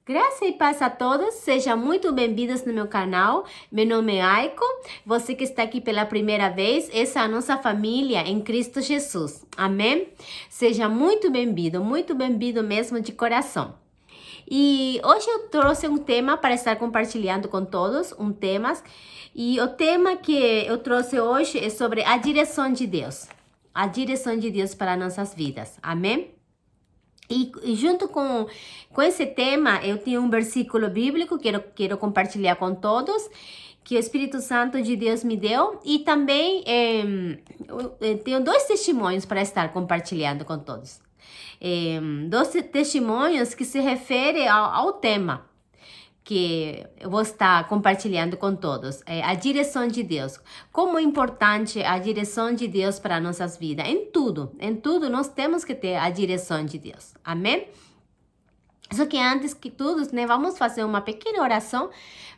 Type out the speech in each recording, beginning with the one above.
Graça e paz a todos, sejam muito bem-vindos no meu canal. Meu nome é Aiko, você que está aqui pela primeira vez, essa é a nossa família em Cristo Jesus, amém? Seja muito bem-vindo mesmo de coração. E hoje eu trouxe um tema para estar compartilhando com todos, e o tema que eu trouxe hoje é sobre a direção de Deus para nossas vidas, amém? E junto com esse tema, eu tenho um versículo bíblico que quero compartilhar com todos, que o Espírito Santo de Deus me deu. E também eu tenho dois testemunhos para estar compartilhando com todos. Dois testemunhos que se referem ao tema que eu vou estar compartilhando com todos, a direção de Deus. Como é importante a direção de Deus para nossas vidas. Em tudo nós temos que ter a direção de Deus. Amém? Só que antes que tudo, né, vamos fazer uma pequena oração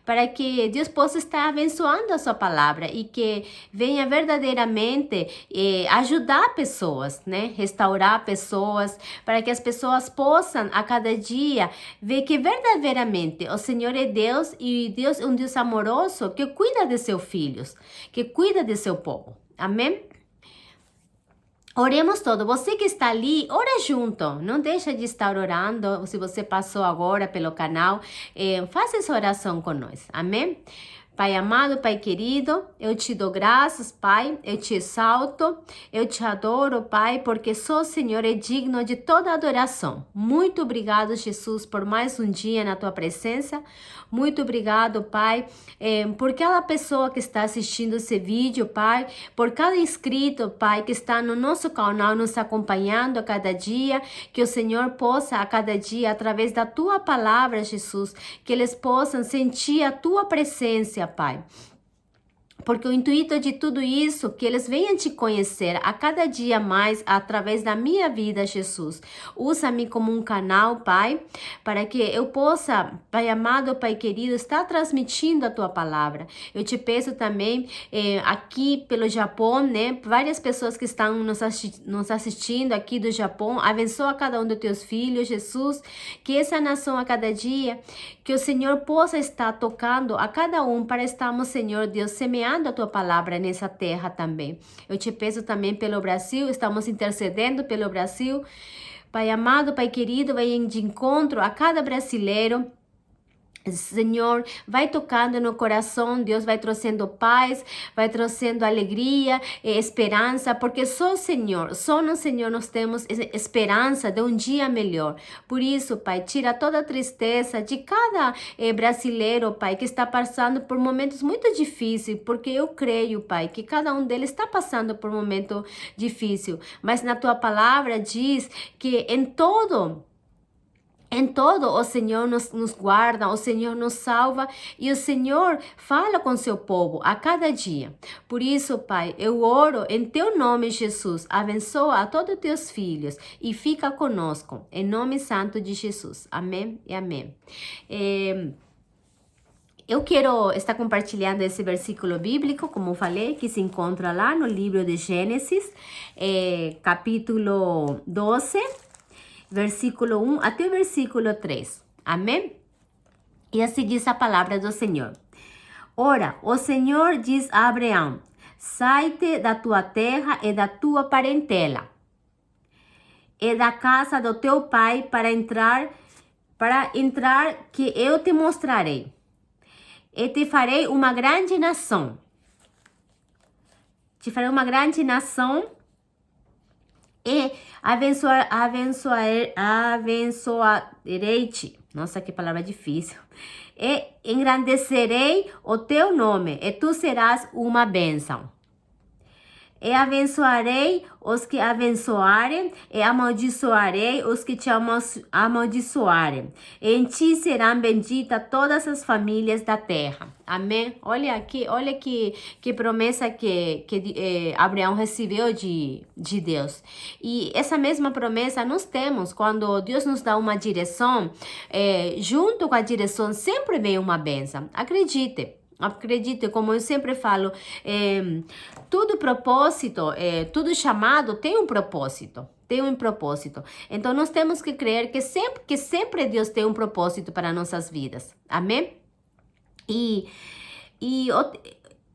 para que Deus possa estar abençoando a sua palavra e que venha verdadeiramente ajudar pessoas, né, restaurar pessoas, para que as pessoas possam a cada dia ver que verdadeiramente o Senhor é Deus e Deus é um Deus amoroso que cuida de seus filhos, que cuida de seu povo. Amém? Oremos todo. Você que está ali, ora junto. Não deixa de estar orando. Se você passou agora pelo canal, faça essa oração com nós. Amém? Pai amado, Pai querido, eu te dou graças, Pai, eu te exalto, eu te adoro, Pai, porque só o Senhor é digno de toda adoração. Muito obrigado, Jesus, por mais um dia na tua presença. Muito obrigado, Pai, por cada pessoa que está assistindo esse vídeo, Pai, por cada inscrito, Pai, que está no nosso canal nos acompanhando a cada dia, que o Senhor possa a cada dia, através da tua palavra, Jesus, que eles possam sentir a tua presença, Pai. Porque o intuito de tudo isso, que eles venham te conhecer a cada dia mais através da minha vida, Jesus. Usa-me como um canal, Pai, para que eu possa, Pai amado, Pai querido, estar transmitindo a tua palavra. Eu te peço também, aqui pelo Japão, né, várias pessoas que estão nos assistindo aqui do Japão, abençoa cada um dos teus filhos, Jesus, que essa nação a cada dia, que o Senhor possa estar tocando a cada um para estarmos, Senhor Deus, semeando a tua palavra nessa terra também. Eu te peço também pelo Brasil, estamos intercedendo pelo Brasil. Pai amado, Pai querido, vai de encontro a cada brasileiro. Senhor, vai tocando no coração, Deus vai trazendo paz, vai trazendo alegria e esperança, porque só no Senhor nós temos esperança de um dia melhor. Por isso, Pai, tira toda a tristeza de cada brasileiro, Pai, que está passando por momentos muito difíceis, porque eu creio, Pai, que cada um deles está passando por um momento difícil, mas na tua palavra diz que em todo o Senhor nos guarda, o Senhor nos salva e o Senhor fala com seu povo a cada dia. Por isso, Pai, eu oro em teu nome, Jesus. Abençoa a todos os teus filhos e fica conosco. Em nome santo de Jesus. Amém e amém. Eu quero estar compartilhando esse versículo bíblico, como falei, que se encontra lá no livro de Gênesis, capítulo 12, versículo 1 até o versículo 3. Amém? E assim diz a palavra do Senhor. Ora, o Senhor diz a Abraão: sai-te da tua terra e da tua parentela, e da casa do teu pai para entrar que eu te mostrarei. E te farei uma grande nação. Te farei uma grande nação e abençoarei-te. Nossa, que palavra difícil. E engrandecerei o teu nome, e tu serás uma bênção. E abençoarei os que abençoarem, e amaldiçoarei os que te amaldiçoarem. Em ti serão benditas todas as famílias da terra. Amém? Olha aqui, olha que promessa que Abraão recebeu de Deus. E essa mesma promessa nós temos quando Deus nos dá uma direção. Junto com a direção sempre vem uma bênção. Acredite. Acredite, como eu sempre falo, todo propósito, todo chamado tem um propósito. tem um propósito. Então, nós temos que crer que sempre Deus tem um propósito para nossas vidas. Amém? E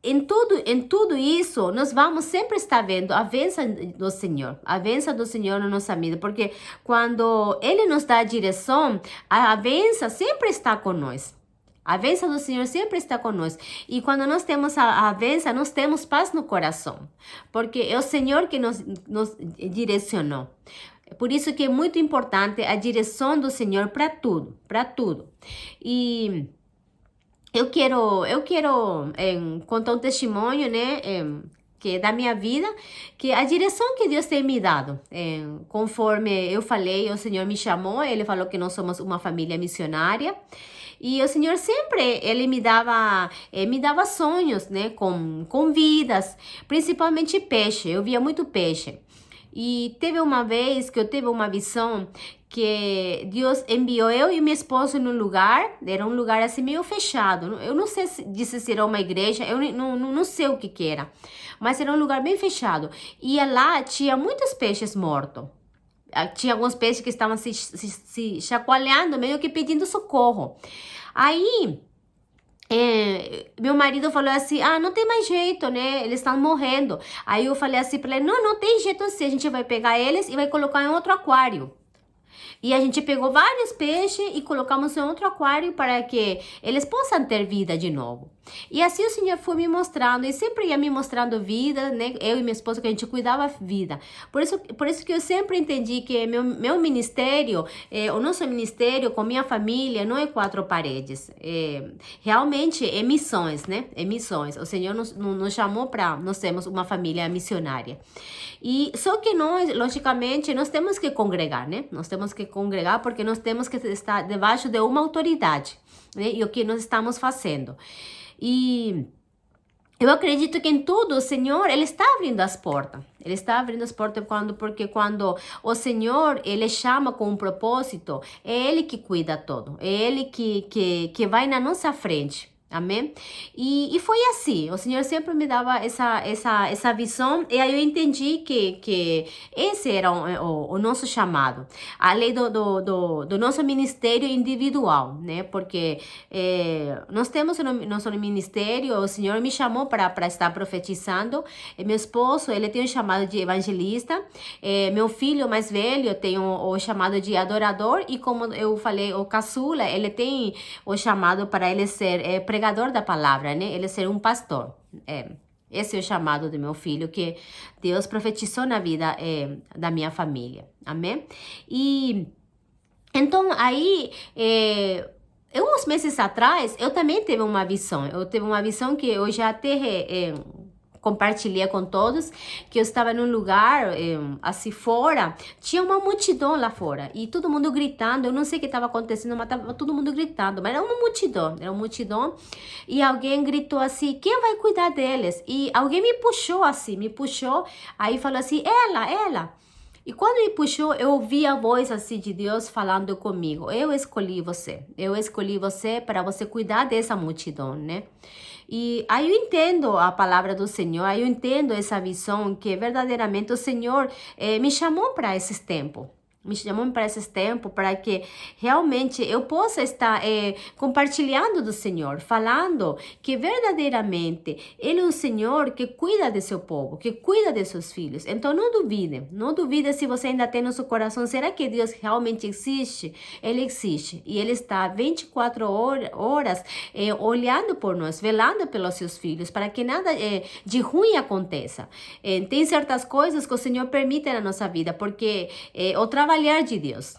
em tudo isso, nós vamos sempre estar vendo a bênção do Senhor na nossa vida, porque quando Ele nos dá a direção, a bênção sempre está conosco. A bênção do Senhor sempre está conosco. E quando nós temos a bênção, nós temos paz no coração, porque é o Senhor que nos direcionou. Por isso que é muito importante a direção do Senhor para tudo, para tudo. E eu quero contar um testemunho, né, que é da minha vida, que a direção que Deus tem me dado, conforme eu falei, o Senhor me chamou, Ele falou que nós somos uma família missionária, e o Senhor sempre, Ele me dava sonhos, né, com vidas, principalmente peixe, eu via muito peixe. E teve uma vez que eu tive uma visão que Deus enviou eu e meu esposo num lugar, era um lugar assim meio fechado. Eu não sei se era uma igreja, eu não sei o que era, mas era um lugar bem fechado. E lá tinha muitos peixes mortos. Tinha alguns peixes que estavam se chacoalhando, meio que pedindo socorro. Aí meu marido falou assim, não tem mais jeito, né? Eles estão morrendo. Aí eu falei assim para ele, não tem jeito assim, a gente vai pegar eles e vai colocar em outro aquário. E a gente pegou vários peixes e colocamos em outro aquário para que eles possam ter vida de novo. E assim o Senhor foi me mostrando, e sempre ia me mostrando vida, né? Eu e minha esposa, que a gente cuidava vida. Por isso que eu sempre entendi que meu ministério, o nosso ministério com minha família, não é quatro paredes. Realmente é missões, né? É missões. O Senhor nos chamou para nós sermos uma família missionária. E só que nós, logicamente, nós temos que congregar, né? Nós temos que congregar porque nós temos que estar debaixo de uma autoridade, né? E o que nós estamos fazendo. E eu acredito que em tudo o Senhor, Ele está abrindo as portas. Ele está abrindo as portas porque quando o Senhor, Ele chama com um propósito, é Ele que cuida todo. É Ele que vai na nossa frente. Amém? E foi assim, o Senhor sempre me dava essa visão, e aí eu entendi que esse era o nosso chamado, além do nosso ministério individual, né? Porque nós temos o nosso ministério, o Senhor me chamou para estar profetizando, meu esposo, ele tem o chamado de evangelista, meu filho mais velho tem o chamado de adorador, e como eu falei, o caçula, ele tem o chamado para ele ser pregador da palavra, né? Ele ser um pastor. Esse é o chamado do meu filho, que Deus profetizou na vida da minha família. Amém? E então aí, uns meses atrás, eu também tive uma visão. Eu tive uma visão que eu já até compartilhei com todos, que eu estava num lugar assim fora, tinha uma multidão lá fora, e todo mundo gritando, eu não sei o que estava acontecendo, mas estava todo mundo gritando, mas era uma multidão, e alguém gritou assim, quem vai cuidar deles? E alguém me puxou, aí falou assim, ela. E quando me puxou, eu ouvi a voz assim de Deus falando comigo, eu escolhi você para você cuidar dessa multidão, né? E aí eu entendo a palavra do Senhor, aí eu entendo essa visão que verdadeiramente o Senhor me chamou para esses tempos. Para que realmente eu possa estar compartilhando do Senhor, falando que verdadeiramente Ele é um Senhor que cuida de seu povo, que cuida de seus filhos. Então não duvide se você ainda tem no seu coração, será que Deus realmente existe? Ele existe, e Ele está 24 horas olhando por nós, velando pelos seus filhos, para que nada de ruim aconteça. Tem certas coisas que o Senhor permite na nossa vida, porque o trabalhar de Deus,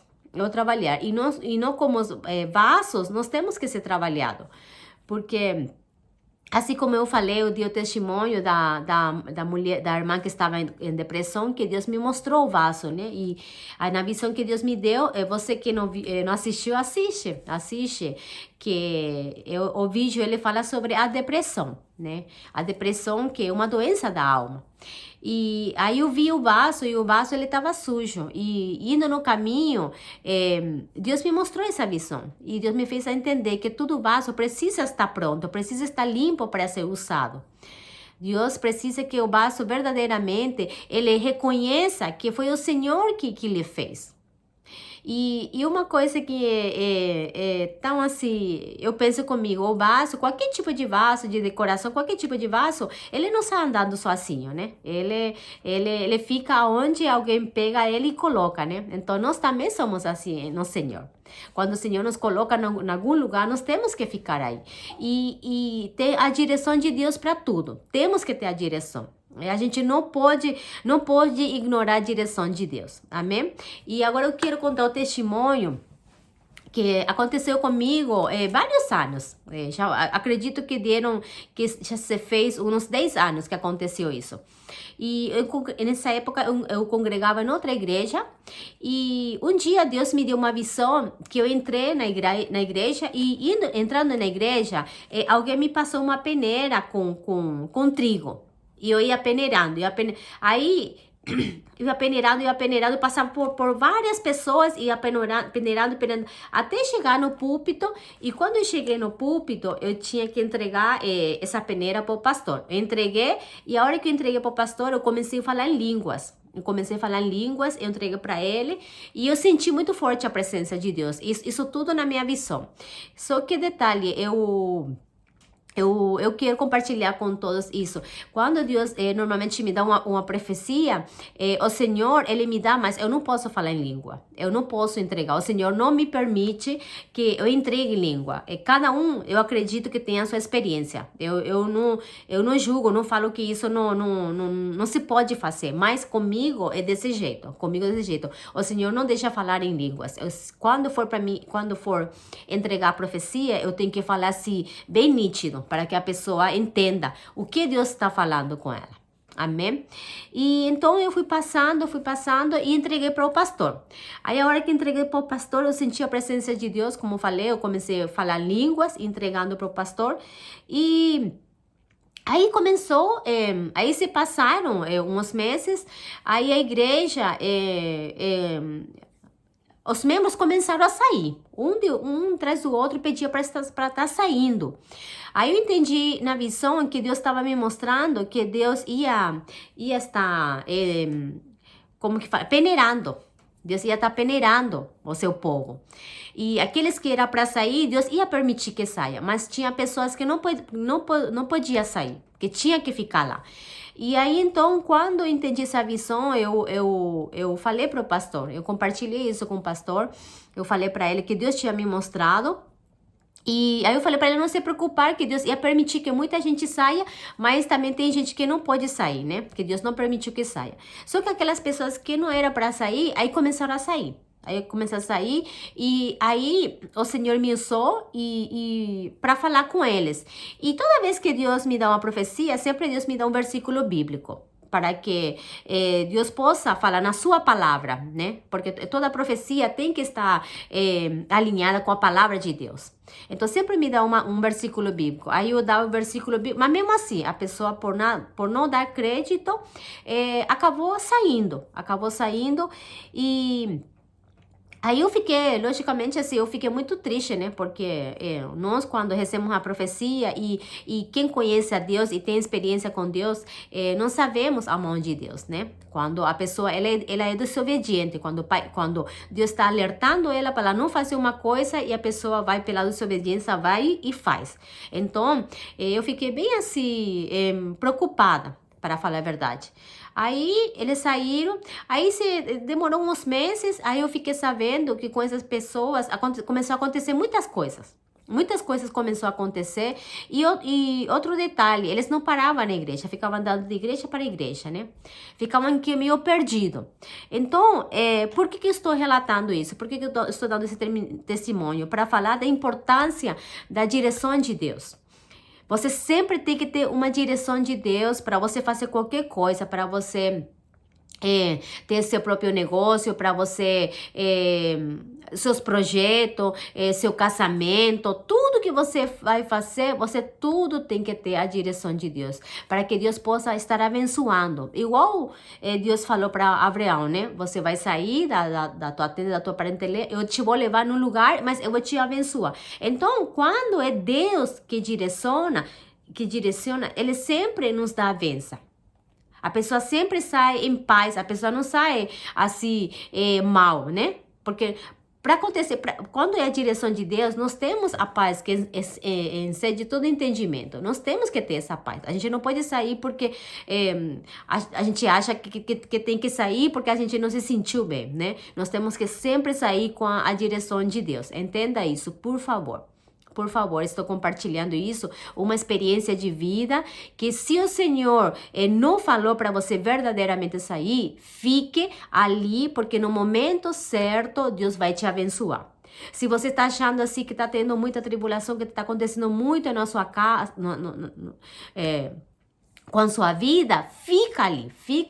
e não como vasos, nós temos que ser trabalhado, porque assim como eu falei, eu dei o testemunho da mulher, da irmã que estava em depressão, que Deus me mostrou o vaso, né? E aí, na visão que Deus me deu, você que não assistiu, assiste, que o vídeo ele fala sobre a depressão, né? A depressão, que é uma doença da alma. E aí eu vi o vaso, e o vaso ele estava sujo, e indo no caminho, Deus me mostrou essa visão, e Deus me fez entender que todo vaso precisa estar pronto, precisa estar limpo para ser usado. Deus precisa que o vaso verdadeiramente, ele reconheça que foi o Senhor que lhe fez. E uma coisa que é tão assim, eu penso comigo, o vaso, qualquer tipo de vaso, de decoração, qualquer tipo de vaso, ele não está andando sozinho, né? Ele fica onde alguém pega ele e coloca, né? Então, nós também somos assim no Senhor. Quando o Senhor nos coloca em algum lugar, nós temos que ficar aí. E ter a direção de Deus para tudo. Temos que ter a direção. A gente não pode ignorar a direção de Deus. Amém? E agora eu quero contar o testemunho que aconteceu comigo vários anos. Já acredito que já se fez uns 10 anos que aconteceu isso. E nessa época eu congregava em outra igreja e um dia Deus me deu uma visão que eu entrei na igreja e entrando na igreja, alguém me passou uma peneira com trigo. E eu ia peneirando, aí eu ia peneirando, passava por várias pessoas, ia peneirando, até chegar no púlpito. E quando eu cheguei no púlpito, eu tinha que entregar essa peneira para o pastor. Eu entreguei, e a hora que eu entreguei para o pastor, eu comecei a falar em línguas. Eu entreguei para ele, e eu senti muito forte a presença de Deus. Isso tudo na minha visão. Só que detalhe, eu quero compartilhar com todos isso. Quando Deus normalmente me dá uma profecia, o Senhor, Ele me dá, mas eu não posso falar em língua. Eu não posso entregar. O Senhor não me permite que eu entregue língua. Cada um, eu acredito que tem a sua experiência. Eu não julgo, não falo que isso não se pode fazer. Mas comigo é desse jeito. O Senhor não deixa falar em línguas. Quando for entregar a profecia, eu tenho que falar assim, bem nítido, para que a pessoa entenda o que Deus está falando com ela. Amém? E então eu fui passando e entreguei para o pastor. Aí a hora que entreguei para o pastor, eu senti a presença de Deus, como falei, eu comecei a falar línguas, entregando para o pastor. E aí começou, aí se passaram uns meses, aí a igreja... os membros começaram a sair, um atrás do outro, pedia para estar saindo. Aí eu entendi na visão que Deus estava me mostrando que Deus ia estar, como que fala, peneirando. Deus ia estar peneirando o seu povo. E aqueles que eram para sair, Deus ia permitir que saia. Mas tinha pessoas que não podia sair, que tinha que ficar lá. E aí, então, quando eu entendi essa visão, eu falei para o pastor, eu compartilhei isso com o pastor, eu falei para ele que Deus tinha me mostrado. E aí eu falei para ele não se preocupar, que Deus ia permitir que muita gente saia, mas também tem gente que não pode sair, né? Porque Deus não permitiu que saia. Só que aquelas pessoas que não era para sair, aí começaram a sair. Aí começou a sair e aí o Senhor me usou e para falar com eles. E toda vez que Deus me dá uma profecia, sempre Deus me dá um versículo bíblico, para que Deus possa falar na sua palavra, né? Porque toda profecia tem que estar alinhada com a palavra de Deus. Então, sempre me dá um versículo bíblico. Aí eu dava o versículo bíblico, mas mesmo assim, a pessoa, por não dar crédito, acabou saindo e... Aí eu fiquei, logicamente, assim, eu fiquei muito triste, né? Porque nós, quando recebemos a profecia e quem conhece a Deus e tem experiência com Deus, não sabemos a mão de Deus, né? Quando a pessoa, ela é desobediente, quando Deus está alertando ela para ela não fazer uma coisa e a pessoa vai pela desobediência, vai e faz. Então, eu fiquei bem assim, preocupada, para falar a verdade. Aí eles saíram, aí demorou uns meses, aí eu fiquei sabendo que com essas pessoas começou a acontecer muitas coisas. Muitas coisas começaram a acontecer. E outro detalhe, eles não paravam na igreja, ficavam andando de igreja para igreja, né? Ficavam aqui meio perdido. Então, por que eu estou relatando isso? Por que eu estou dando esse testemunho? Para falar da importância da direção de Deus. Você sempre tem que ter uma direção de Deus para você fazer qualquer coisa, para você ter seu próprio negócio, para você, seus projetos, seu casamento, tudo que você vai fazer, você tudo tem que ter a direção de Deus, para que Deus possa estar abençoando. Igual Deus falou para Abraão, né? Você vai sair da tua tenda, da tua parentela, eu te vou levar num lugar, mas eu vou te abençoar. Então, quando é Deus que direciona, que direciona, ele sempre nos dá a benção. A pessoa sempre sai em paz, a pessoa não sai assim, mal, né? Porque para acontecer, quando é a direção de Deus, nós temos a paz que excede todo entendimento. Nós temos que ter essa paz. A gente não pode sair porque a gente acha que tem que sair porque a gente não se sentiu bem, né? Nós temos que sempre sair com a direção de Deus. Entenda isso, por favor. Por favor, estou compartilhando isso, uma experiência de vida, que se o Senhor não falou para você verdadeiramente sair, fique ali, porque no momento certo, Deus vai te abençoar. Se você está achando assim que está tendo muita tribulação, que está acontecendo muito na sua casa, com a sua vida, fica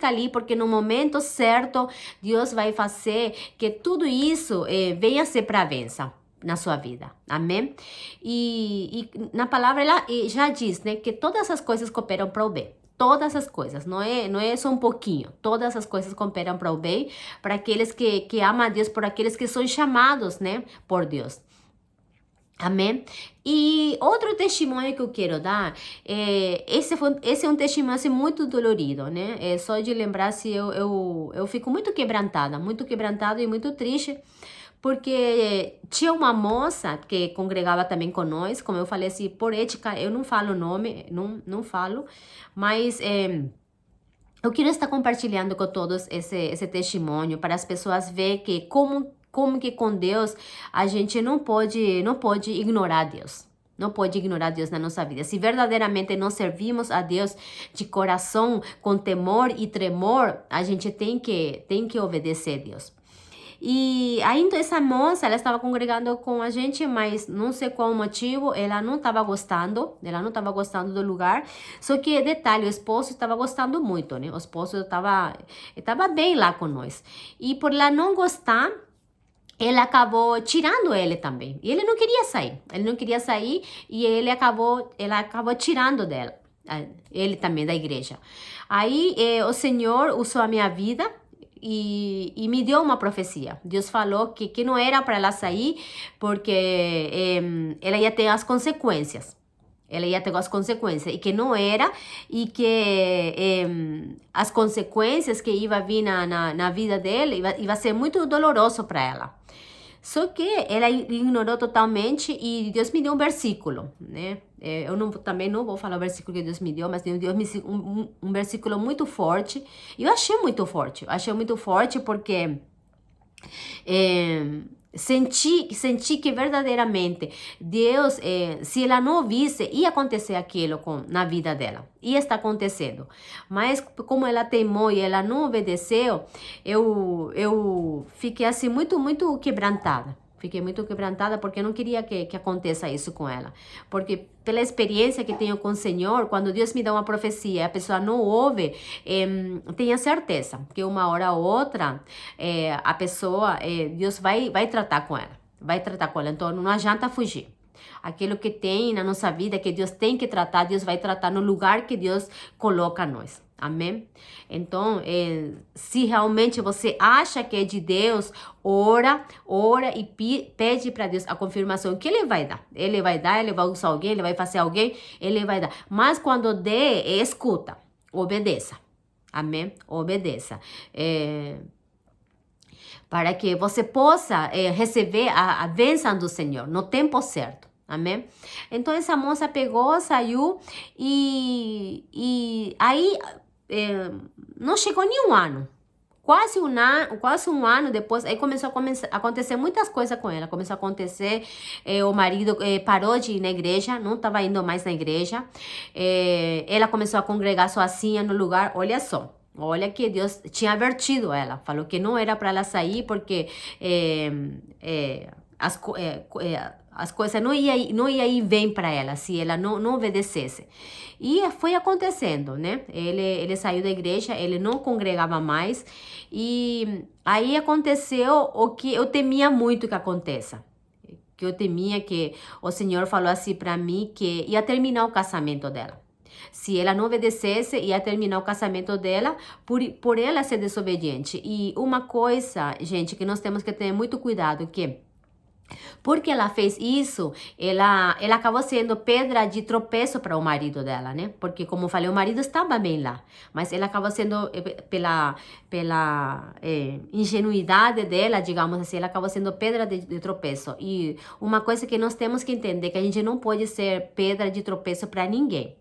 ali, porque no momento certo, Deus vai fazer que tudo isso venha ser para a bênção na sua vida, amém? E na palavra ela já diz, né, que todas as coisas cooperam para o bem. Todas as coisas, não é só um pouquinho. Todas as coisas cooperam para o bem, para aqueles que amam a Deus, por aqueles que são chamados, né, por Deus. Amém? E outro testemunho que eu quero dar, esse é um testemunho assim, muito dolorido, né? Só de lembrar, se eu fico muito quebrantada e muito triste, porque tinha uma moça que congregava também com nós, como eu falei assim, por ética, eu não falo o nome, não falo, mas eu quero estar compartilhando com todos esse testemunho, para as pessoas verem que como que com Deus a gente não pode ignorar Deus. Não pode ignorar Deus na nossa vida. Se verdadeiramente nós servimos a Deus de coração, com temor e tremor, a gente tem que obedecer a Deus. E aí, então, essa moça, ela estava congregando com a gente, mas não sei qual o motivo, ela não estava gostando do lugar. Só que, detalhe, o esposo estava gostando muito, né? O esposo estava bem lá com nós. E por ela não gostar, ela acabou tirando ele também. E ele não queria sair, e ela acabou tirando dela, ele também da igreja. Aí, o Senhor usou a minha vida, e me deu uma profecia. Deus falou que não era para ela sair, porque ela ia ter as consequências. E que não era, e que as consequências que iam vir na vida dela ia ser muito doloroso para ela. Só que ela ignorou totalmente, e Deus me deu um versículo, né? Eu também não vou falar o versículo que Deus me deu, mas Deus me deu um versículo muito forte. E eu achei muito forte porque senti que verdadeiramente Deus, se ela não visse, ia acontecer aquilo na vida dela. Ia estar acontecendo. Mas como ela teimou e ela não obedeceu, eu fiquei assim muito quebrantada. Fiquei muito quebrantada, porque eu não queria que aconteça isso com ela. Porque pela experiência que tenho com o Senhor, quando Deus me dá uma profecia e a pessoa não ouve, tenha certeza que uma hora ou outra, a pessoa, Deus vai tratar com ela. Então não adianta fugir. Aquilo que tem na nossa vida, que Deus tem que tratar, Deus vai tratar no lugar que Deus coloca nós. Amém? Então, se realmente você acha que é de Deus, ora e pede para Deus a confirmação que Ele vai dar. Ele vai usar alguém, Ele vai fazer alguém, Ele vai dar. Mas quando der, escuta, obedeça. Amém? Obedeça. Para que você possa receber a bênção do Senhor no tempo certo. Amém? Então, essa moça pegou, saiu, e aí não chegou nem um ano. Quase um ano depois, aí começou a acontecer muitas coisas com ela. Começou a acontecer, o marido parou de ir na igreja, não estava indo mais na igreja. Ela começou a congregar sozinha no lugar. Olha só, olha que Deus tinha avertido ela. Falou que não era para ela sair, porque as coisas não ia ir bem para ela se ela não obedecesse. E foi acontecendo, né? Ele saiu da igreja, ele não congregava mais, e aí aconteceu o que eu temia muito que aconteça. Que eu temia, que o Senhor falou assim para mim, que ia terminar o casamento dela. Se ela não obedecesse, ia terminar o casamento dela por ela ser desobediente. E uma coisa, gente, que nós temos que ter muito cuidado, que Porque ela fez isso, ela acabou sendo pedra de tropeço para o marido dela, né? Porque, como falei, o marido estava bem lá, mas ela acabou sendo, pela ingenuidade dela, digamos assim, ela acabou sendo pedra de tropeço. E uma coisa que nós temos que entender, que a gente não pode ser pedra de tropeço para ninguém.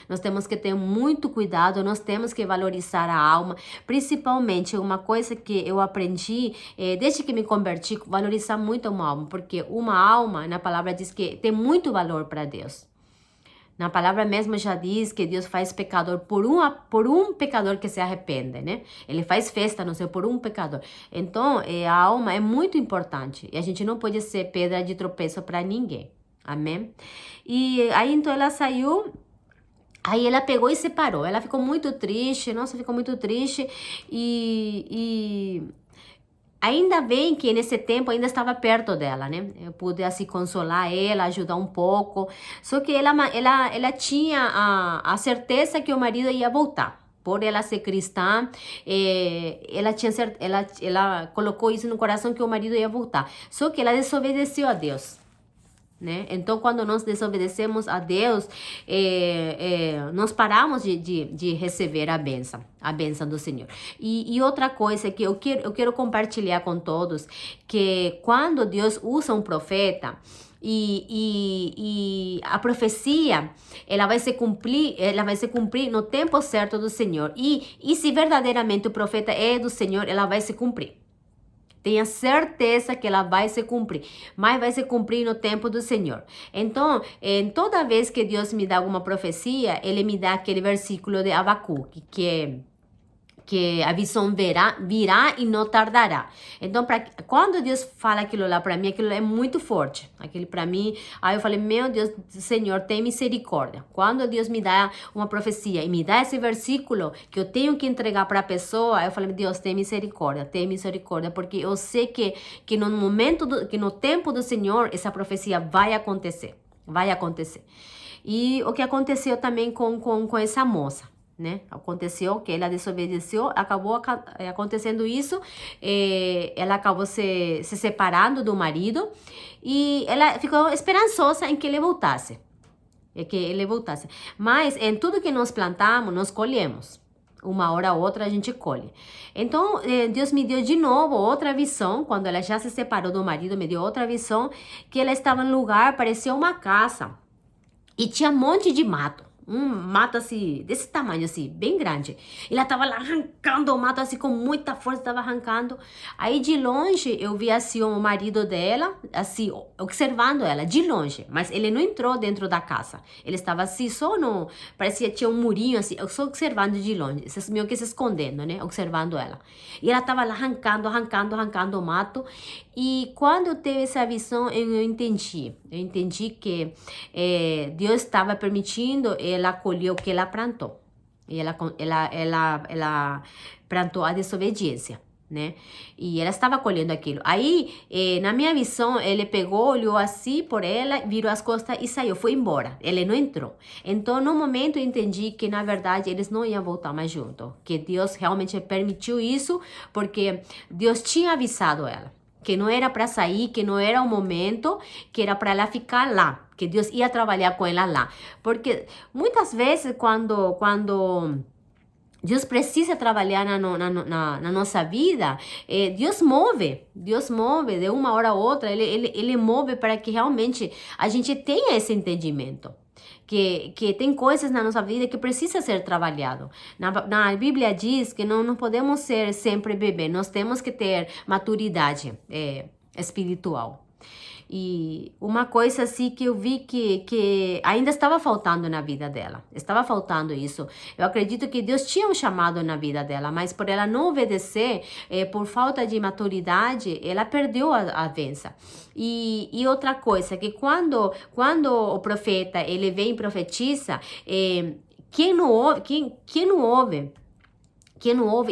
Nós temos que ter muito cuidado, nós temos que valorizar a alma, principalmente uma coisa que eu aprendi desde que me converti, valorizar muito uma alma, porque uma alma, na palavra diz que tem muito valor para Deus. Na palavra mesmo já diz que Deus faz pecador por um pecador que se arrepende, né? Ele faz festa, não sei, por um pecador. Então, a alma é muito importante e a gente não pode ser pedra de tropeço para ninguém. Amém? E aí, então, ela saiu. Aí ela pegou e separou. Ela ficou muito triste, nossa, ficou muito triste. E ainda bem que nesse tempo ainda estava perto dela, né? Eu pude assim consolar ela, ajudar um pouco. Só que ela tinha a certeza que o marido ia voltar. Por ela ser cristã, ela colocou isso no coração que o marido ia voltar. Só que ela desobedeceu a Deus. Né? Então, quando nós desobedecemos a Deus, nós paramos de receber a bênção do Senhor. E outra coisa que eu quero compartilhar com todos, que quando Deus usa um profeta, e a profecia, ela vai se cumprir no tempo certo do Senhor. E se verdadeiramente o profeta é do Senhor, ela vai se cumprir. Tenha certeza que ela vai se cumprir, mas vai se cumprir no tempo do Senhor. Então, toda vez que Deus me dá alguma profecia, Ele me dá aquele versículo de Abacuque, que a visão virá e não tardará. Então, quando Deus fala aquilo lá para mim, aquilo é muito forte. Aquilo para mim, aí eu falei, meu Deus, Senhor, tem misericórdia. Quando Deus me dá uma profecia e me dá esse versículo que eu tenho que entregar para a pessoa, eu falei, Deus, tem misericórdia, porque eu sei que no momento, que no tempo do Senhor, essa profecia vai acontecer. Vai acontecer. E o que aconteceu também com essa moça, né? Aconteceu que ela desobedeceu, acabou acontecendo isso, ela acabou se separando do marido e ela ficou esperançosa em que ele voltasse. Mas em tudo que nós plantamos, nós colhemos. Uma hora ou outra a gente colhe. Então, Deus me deu de novo outra visão. Quando ela já se separou do marido, me deu outra visão, que ela estava em um lugar, parecia uma casa. E tinha um monte de mato. Um mato assim, desse tamanho assim, bem grande. Ela estava lá arrancando o mato assim, com muita força, estava arrancando. Aí de longe, eu vi assim o marido dela, assim, observando ela, de longe. Mas ele não entrou dentro da casa. Ele estava assim, só no... Parecia que tinha um murinho assim, eu só observando de longe. Meio que se escondendo, né? Observando ela. E ela estava lá arrancando o mato. E quando eu tive essa visão, eu entendi. Eu entendi que Deus estava permitindo ela colher o que ela plantou. E ela plantou a desobediência, né? E ela estava colhendo aquilo. Aí, na minha visão, ele pegou, olhou assim por ela, virou as costas e saiu, foi embora. Ele não entrou. Então, no momento, eu entendi que, na verdade, eles não iam voltar mais juntos. Que Deus realmente permitiu isso, porque Deus tinha avisado ela que não era para sair, que não era o momento, que era para ela ficar lá, que Deus ia trabalhar com ela lá. Porque muitas vezes, quando Deus precisa trabalhar na nossa vida, Deus move de uma hora a outra, ele move para que realmente a gente tenha esse entendimento. Que tem coisas na nossa vida que precisa ser trabalhado. Na Bíblia diz que não podemos ser sempre bebê, nós temos que ter maturidade espiritual. E uma coisa assim que eu vi que ainda estava faltando na vida dela. Estava faltando isso. Eu acredito que Deus tinha um chamado na vida dela, mas por ela não obedecer, por falta de maturidade, ela perdeu a bênção. E outra coisa, que quando o profeta, ele vem e profetiza, quem não ouve,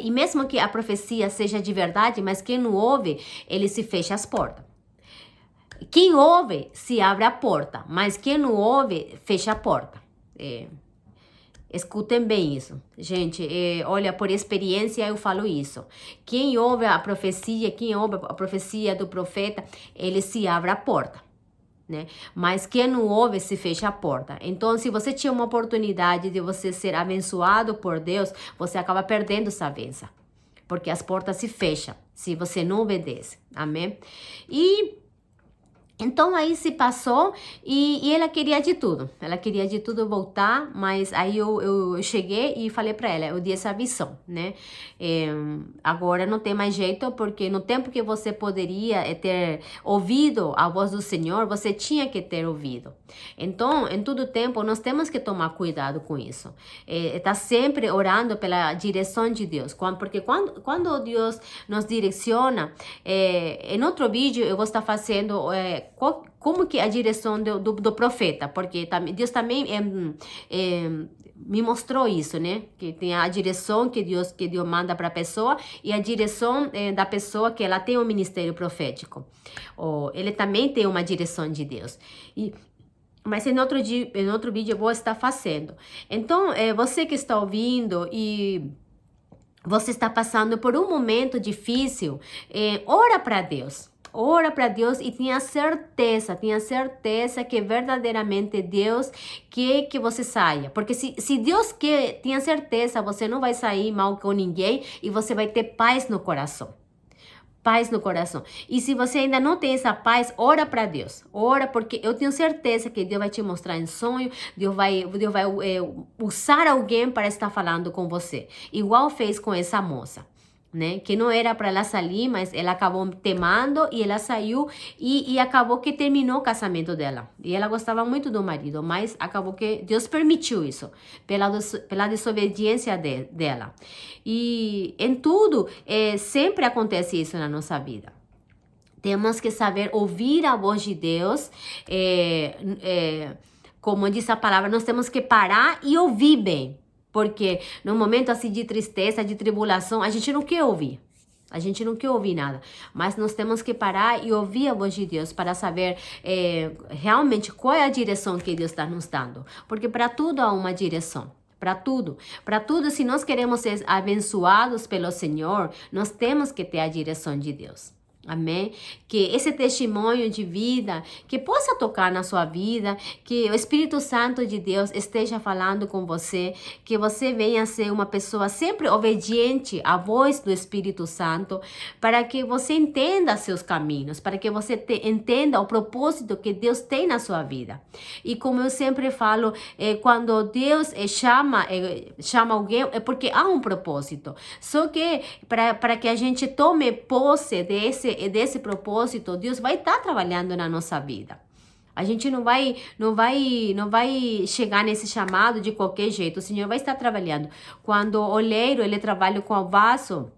e mesmo que a profecia seja de verdade, mas quem não ouve, ele se fecha as portas. Quem ouve, se abre a porta, mas quem não ouve, fecha a porta. Escutem bem isso. Gente, olha, por experiência eu falo isso. Quem ouve a profecia, quem ouve a profecia do profeta, ele se abre a porta, né? Mas quem não ouve, se fecha a porta. Então, se você tinha uma oportunidade de você ser abençoado por Deus, você acaba perdendo essa benção. Porque as portas se fecham, se você não obedece. Amém? E então aí se passou e ela queria de tudo. Ela queria de tudo voltar, mas aí eu cheguei e falei para ela, eu dei essa visão, né? Agora não tem mais jeito, porque no tempo que você poderia ter ouvido a voz do Senhor, você tinha que ter ouvido. Então, em todo tempo, nós temos que tomar cuidado com isso. Tá sempre orando pela direção de Deus. Porque quando Deus nos direciona, em outro vídeo eu vou estar fazendo como que é a direção do profeta, porque Deus também me mostrou isso, né? Que tem a direção que Deus manda para a pessoa e a direção da pessoa que ela tem um ministério profético. Ele também tem uma direção de Deus. Mas em outro vídeo eu vou estar fazendo. Então, você que está ouvindo e você está passando por um momento difícil, ora para Deus. Ora para Deus e tenha certeza que verdadeiramente Deus quer que você saia. Porque se Deus quer, tenha certeza, você não vai sair mal com ninguém e você vai ter paz no coração. Paz no coração. E se você ainda não tem essa paz, ora para Deus. Ora, porque eu tenho certeza que Deus vai te mostrar em sonho, Deus vai usar alguém para estar falando com você. Igual fez com essa moça, né? Que não era para ela sair, mas ela acabou temando e ela saiu e acabou que terminou o casamento dela. E ela gostava muito do marido, mas acabou que Deus permitiu isso pela desobediência dela. E em tudo, sempre acontece isso na nossa vida. Temos que saber ouvir a voz de Deus. Como diz a palavra, nós temos que parar e ouvir bem. Porque no momento assim de tristeza, de tribulação, a gente não quer ouvir. A gente não quer ouvir nada. Mas nós temos que parar e ouvir a voz de Deus para saber realmente qual é a direção que Deus está nos dando. Porque para tudo há uma direção. Para tudo, se nós queremos ser abençoados pelo Senhor, nós temos que ter a direção de Deus. Amém? Que esse testemunho de vida, que possa tocar na sua vida, que o Espírito Santo de Deus esteja falando com você, que você venha ser uma pessoa sempre obediente à voz do Espírito Santo, para que você entenda seus caminhos, para que você entenda o propósito que Deus tem na sua vida. E como eu sempre falo, quando Deus chama alguém, é porque há um propósito. Só que para que a gente tome posse desse propósito, Deus vai estar trabalhando na nossa vida. A gente não vai chegar nesse chamado de qualquer jeito. O Senhor vai estar trabalhando. Quando o oleiro, ele trabalha com o vaso,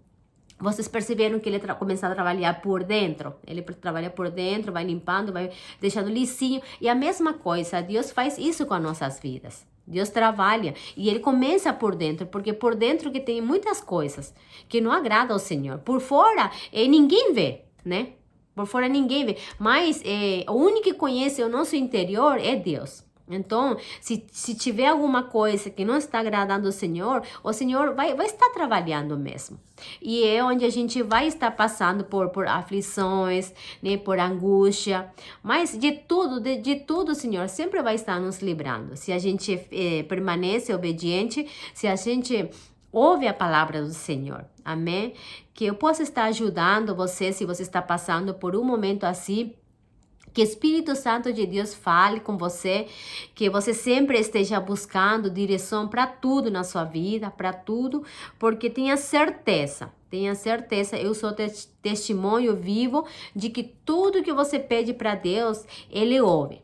vocês perceberam que ele começa a trabalhar por dentro. Ele trabalha por dentro, vai limpando, vai deixando lisinho. E a mesma coisa, Deus faz isso com as nossas vidas. Deus trabalha e ele começa por dentro, porque por dentro que tem muitas coisas que não agradam ao Senhor. Por fora, ninguém vê, né? Por fora ninguém vê, mas o único que conhece o nosso interior é Deus. Então, se tiver alguma coisa que não está agradando ao Senhor, o Senhor vai estar trabalhando mesmo. E é onde a gente vai estar passando por aflições, né, por angústia. Mas de tudo, o Senhor sempre vai estar nos livrando. Se a gente permanece obediente, se a gente ouve a palavra do Senhor. Amém? Que eu possa estar ajudando você, se você está passando por um momento assim. Que o Espírito Santo de Deus fale com você, que você sempre esteja buscando direção para tudo na sua vida, para tudo, porque tenha certeza, eu sou testemunho vivo de que tudo que você pede para Deus, Ele ouve.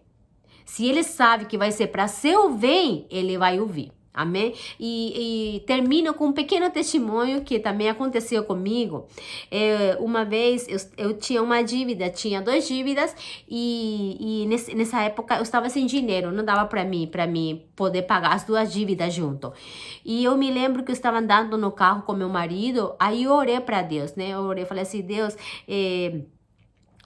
Se Ele sabe que vai ser para seu bem, Ele vai ouvir. Amém? E termino com um pequeno testemunho que também aconteceu comigo. Uma vez eu tinha uma dívida, tinha 2 dívidas e nessa época eu estava sem dinheiro, não dava para mim poder pagar as 2 dívidas junto. E eu me lembro que eu estava andando no carro com meu marido, aí eu orei para Deus, né? Eu orei, falei assim, Deus,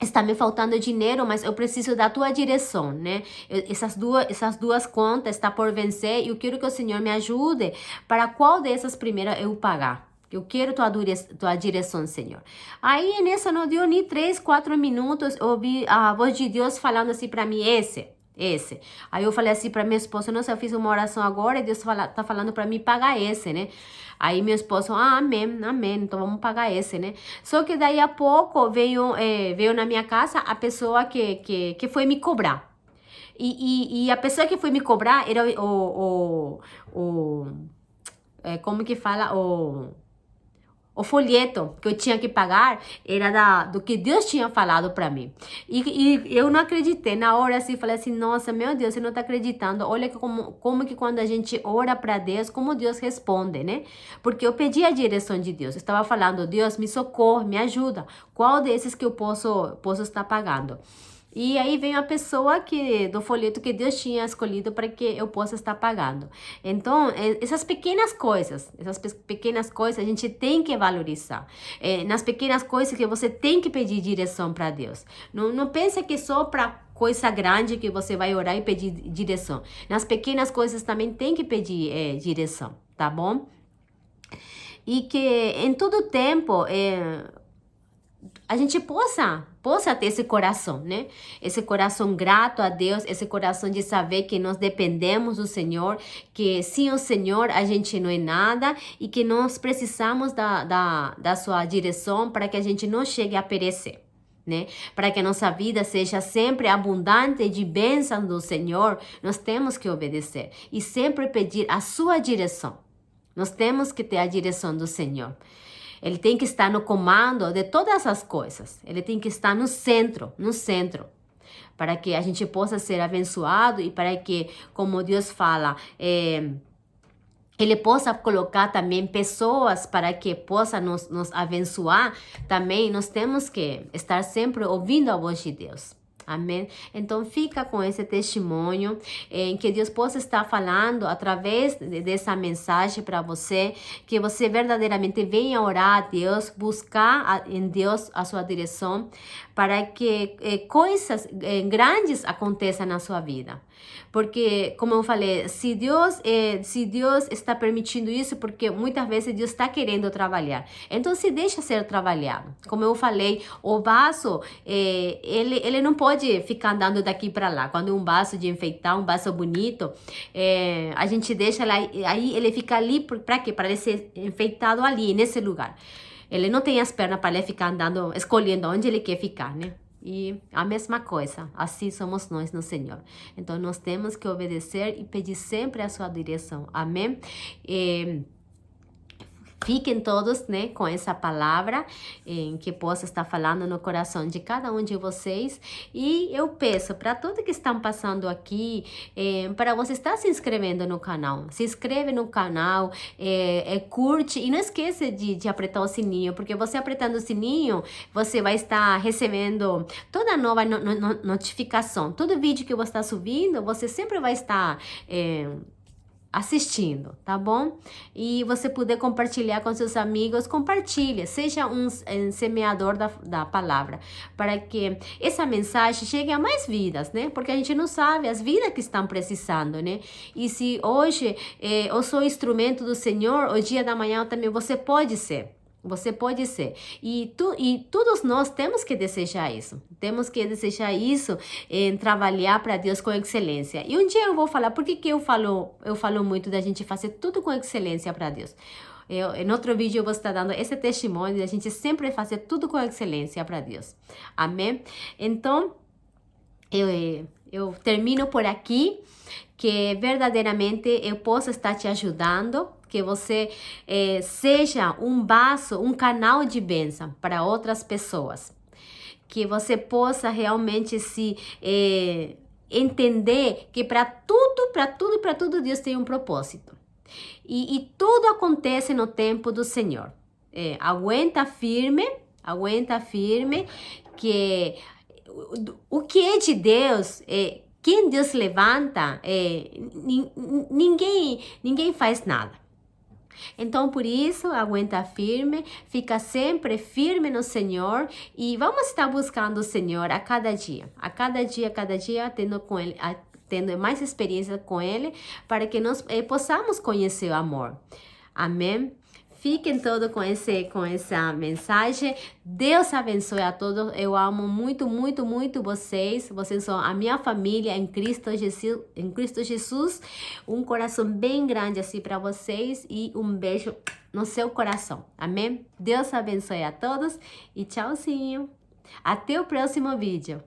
está me faltando dinheiro, mas eu preciso da tua direção, né? Essas duas contas está por vencer e eu quero que o Senhor me ajude para qual dessas primeiras eu pagar. Eu quero tua direção, Senhor. Aí, nessa, não deu nem 3, 4 minutos, eu ouvi a voz de Deus falando assim para mim, esse. Aí eu falei assim para minha esposa, nossa, eu fiz uma oração agora e Deus tá falando para mim pagar esse, né? Aí meu esposo, amém, então vamos pagar esse, né? Só que daí a pouco veio na minha casa a pessoa que foi me cobrar. E a pessoa que foi me cobrar era como que fala? O folheto que eu tinha que pagar era do que Deus tinha falado para mim. E eu não acreditei. Na hora assim, falei assim, nossa, meu Deus, você não está acreditando. Olha como que quando a gente ora para Deus, como Deus responde, né? Porque eu pedi a direção de Deus. Eu estava falando, Deus, me socorre, me ajuda. Qual desses que eu posso estar pagando? E aí vem a pessoa do folheto que Deus tinha escolhido para que eu possa estar pagando. Então, essas pequenas coisas a gente tem que valorizar. Nas pequenas coisas que você tem que pedir direção para Deus. Não pense que só para coisa grande que você vai orar e pedir direção. Nas pequenas coisas também tem que pedir direção, tá bom? E que em todo tempo a gente possa ter esse coração, né? Esse coração grato a Deus, esse coração de saber que nós dependemos do Senhor, que sem o Senhor a gente não é nada e que nós precisamos da sua direção para que a gente não chegue a perecer. Né? Para que a nossa vida seja sempre abundante de bênçãos do Senhor, nós temos que obedecer e sempre pedir a sua direção. Nós temos que ter a direção do Senhor. Ele tem que estar no comando de todas as coisas. Ele tem que estar no centro, para que a gente possa ser abençoado e para que, como Deus fala, Ele possa colocar também pessoas para que possa nos abençoar. Também nós temos que estar sempre ouvindo a voz de Deus. Amém? Então fica com esse testemunho em que Deus possa estar falando através dessa mensagem para você, que você verdadeiramente venha orar a Deus, buscar em Deus a sua direção, para que coisas grandes aconteçam na sua vida. Porque, como eu falei, se Deus está permitindo isso, porque muitas vezes Deus está querendo trabalhar. Então, se deixa ser trabalhado. Como eu falei, o vaso, ele não pode ficar andando daqui para lá. Quando um vaso de enfeitar, um vaso bonito, a gente deixa lá, aí ele fica ali, para quê? Para ele ser enfeitado ali, nesse lugar. Ele não tem as pernas para ele ficar andando, escolhendo onde ele quer ficar, né? E a mesma coisa, assim somos nós no Senhor. Então, nós temos que obedecer e pedir sempre a sua direção. Amém? Fiquem todos, né, com essa palavra que possa estar falando no coração de cada um de vocês. E eu peço para todos que estão passando aqui, para você estar se inscrevendo no canal. Se inscreve no canal, curte e não esqueça de apertar o sininho, porque você apertando o sininho, você vai estar recebendo toda nova notificação. Todo vídeo que você está subindo, você sempre vai estar assistindo, tá bom? E você puder compartilhar com seus amigos, compartilha, seja um semeador da palavra, para que essa mensagem chegue a mais vidas, né? Porque a gente não sabe as vidas que estão precisando, né? E se hoje eu sou instrumento do Senhor, o dia da manhã também você pode ser. Você pode ser. E todos nós temos que desejar isso. Temos que desejar isso em trabalhar para Deus com excelência. E um dia eu vou falar por que eu falo muito da gente fazer tudo com excelência para Deus. Em outro vídeo eu vou estar dando esse testemunho de a gente sempre fazer tudo com excelência para Deus. Amém? Então, eu termino por aqui, que verdadeiramente eu possa estar te ajudando, que você seja um vaso, um canal de bênção para outras pessoas, que você possa realmente se entender que para tudo Deus tem um propósito, e tudo acontece no tempo do Senhor. Aguenta firme, que o que é de Deus, quem Deus levanta, ninguém faz nada. Então, por isso, aguenta firme, fica sempre firme no Senhor e vamos estar buscando o Senhor a cada dia, tendo com Ele, tendo mais experiência com Ele, para que nós possamos conhecer o amor. Amém? Fiquem todos com essa mensagem. Deus abençoe a todos. Eu amo muito, muito, muito vocês. Vocês são a minha família em Cristo Jesus. Em Cristo Jesus. Um coração bem grande assim para vocês e um beijo no seu coração. Amém? Deus abençoe a todos e tchauzinho. Até o próximo vídeo.